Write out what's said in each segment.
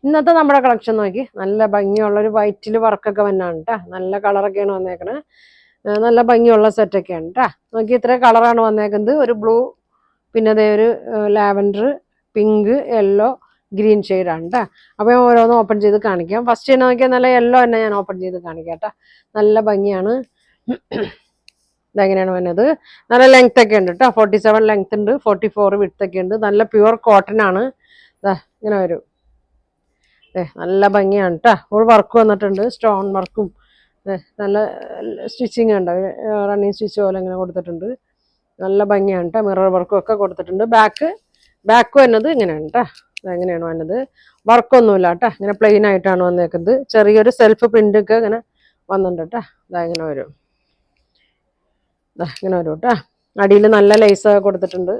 ഇന്നത്തെ നമ്മുടെ കളക്ഷൻ നോക്കി നല്ല ഭംഗിയുള്ളൊരു വൈറ്റിൽ വർക്കൊക്കെ വന്നാണ് കേട്ടോ. നല്ല കളറൊക്കെയാണ് വന്നേക്കണത്. നല്ല ഭംഗിയുള്ള സെറ്റൊക്കെയാണ് കേട്ടോ. നോക്കി ഇത്ര കളറാണ് വന്നേക്കുന്നത്. ഒരു ബ്ലൂ, പിന്നെ അതേ ഒരു ലാവൻഡർ, പിങ്ക്, യെല്ലോ, ഗ്രീൻ ഷെയ്ഡാണ് കേട്ടോ. അപ്പോൾ ഞാൻ ഓരോന്ന് ഓപ്പൺ ചെയ്ത് കാണിക്കാം. ഫസ്റ്റ് തന്നെ നോക്കിയാൽ നല്ല യെല്ലോ തന്നെ ഞാൻ ഓപ്പൺ ചെയ്ത് കാണിക്കാം കേട്ടോ. നല്ല ഭംഗിയാണ്. ഇതെങ്ങനെയാണ് വന്നത്. നല്ല ലെങ്ത് ഒക്കെ ഉണ്ട് കേട്ടോ. 47 ലെങ്ത് ഉണ്ട്, 44 വിഡ്ത്ത് ഒക്കെ ഉണ്ട്. നല്ല പ്യുവർ കോട്ടൺ ആണ്. ഇങ്ങനെ വരും. നല്ല ഭംഗിയാണ് കേട്ടോ. ഫുൾ വർക്ക് വന്നിട്ടുണ്ട്, സ്റ്റോൺ വർക്കും നല്ല സ്റ്റിച്ചിങ് ഉണ്ട്. റണ്ണിങ് സ്റ്റിച്ച് പോലെ ഇങ്ങനെ കൊടുത്തിട്ടുണ്ട്. നല്ല ഭംഗിയാണ് കേട്ടോ. മിറർ വർക്കും ഒക്കെ കൊടുത്തിട്ടുണ്ട്. ബാക്ക് വന്നത് ഇങ്ങനെയാണ് കേട്ടോ. ഇതെങ്ങനെയാണ് വന്നത്. വർക്കൊന്നുമില്ല കേട്ടോ. ഇങ്ങനെ പ്ലെയിൻ ആയിട്ടാണ് വന്നേക്കുന്നത്. ചെറിയൊരു സെൽഫ് പ്രിന്റ് ഒക്കെ ഇങ്ങനെ വന്നിട്ടുണ്ട് കേട്ടോ. ഇങ്ങനെ വരും. ഇങ്ങനെ വരും കേട്ടോ. അടിയിൽ നല്ല ലേസ് കൊടുത്തിട്ടുണ്ട്.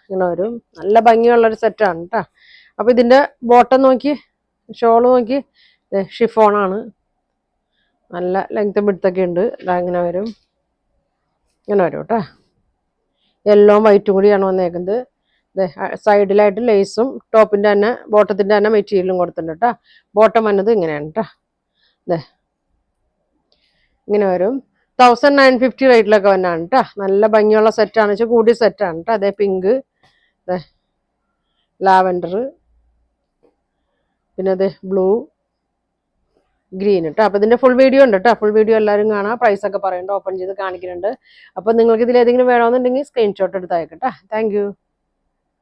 ഇങ്ങനെ വരും. നല്ല ഭംഗിയുള്ളൊരു സെറ്റാണ് കേട്ടോ. അപ്പോൾ ഇതിൻ്റെ ബോട്ടം നോക്കി, ഷോള് നോക്കി, ഷിഫോണാണ്. നല്ല ലെങ്ത്തും വിഡ്ത്തൊക്കെ ഉണ്ട്. ഇങ്ങനെ വരും. ഇങ്ങനെ വരും കേട്ടോ. യെല്ലോ വൈറ്റും കൂടിയാണ് വന്നേക്കുന്നത്. സൈഡിലായിട്ട് ലേസും ടോപ്പിൻ്റെ തന്നെ ബോട്ടത്തിൻ്റെ തന്നെ മെറ്റീരിയലും കൊടുത്തിട്ടുണ്ട് കേട്ടോ. ബോട്ടം വന്നത് ഇങ്ങനെയാണ് കേട്ടോ. ഇങ്ങനെ വരും. 1950 റേറ്റിലൊക്കെ വന്നാണ് കേട്ടോ. നല്ല ഭംഗിയുള്ള സെറ്റാണ് വെച്ചാൽ കൂടിയ സെറ്റാണ് കേട്ടോ. അതേ പിങ്ക്, ലാവൻഡർ, പിന്നെ അതെ ബ്ലൂ, ഗ്രീൻ കേട്ടോ. അപ്പോൾ ഇതിൻ്റെ ഫുൾ വീഡിയോ ഉണ്ട് കേട്ടോ. ഫുൾ വീഡിയോ എല്ലാവരും കാണാം. പ്രൈസൊക്കെ പറയുന്നുണ്ട്, ഓപ്പൺ ചെയ്ത് കാണിക്കുന്നുണ്ട്. അപ്പോൾ നിങ്ങൾക്ക് ഇതിൽ ഏതെങ്കിലും വേണമെന്നുണ്ടെങ്കിൽ സ്ക്രീൻഷോട്ട് എടുത്ത് അയക്കട്ടെ. Thank you.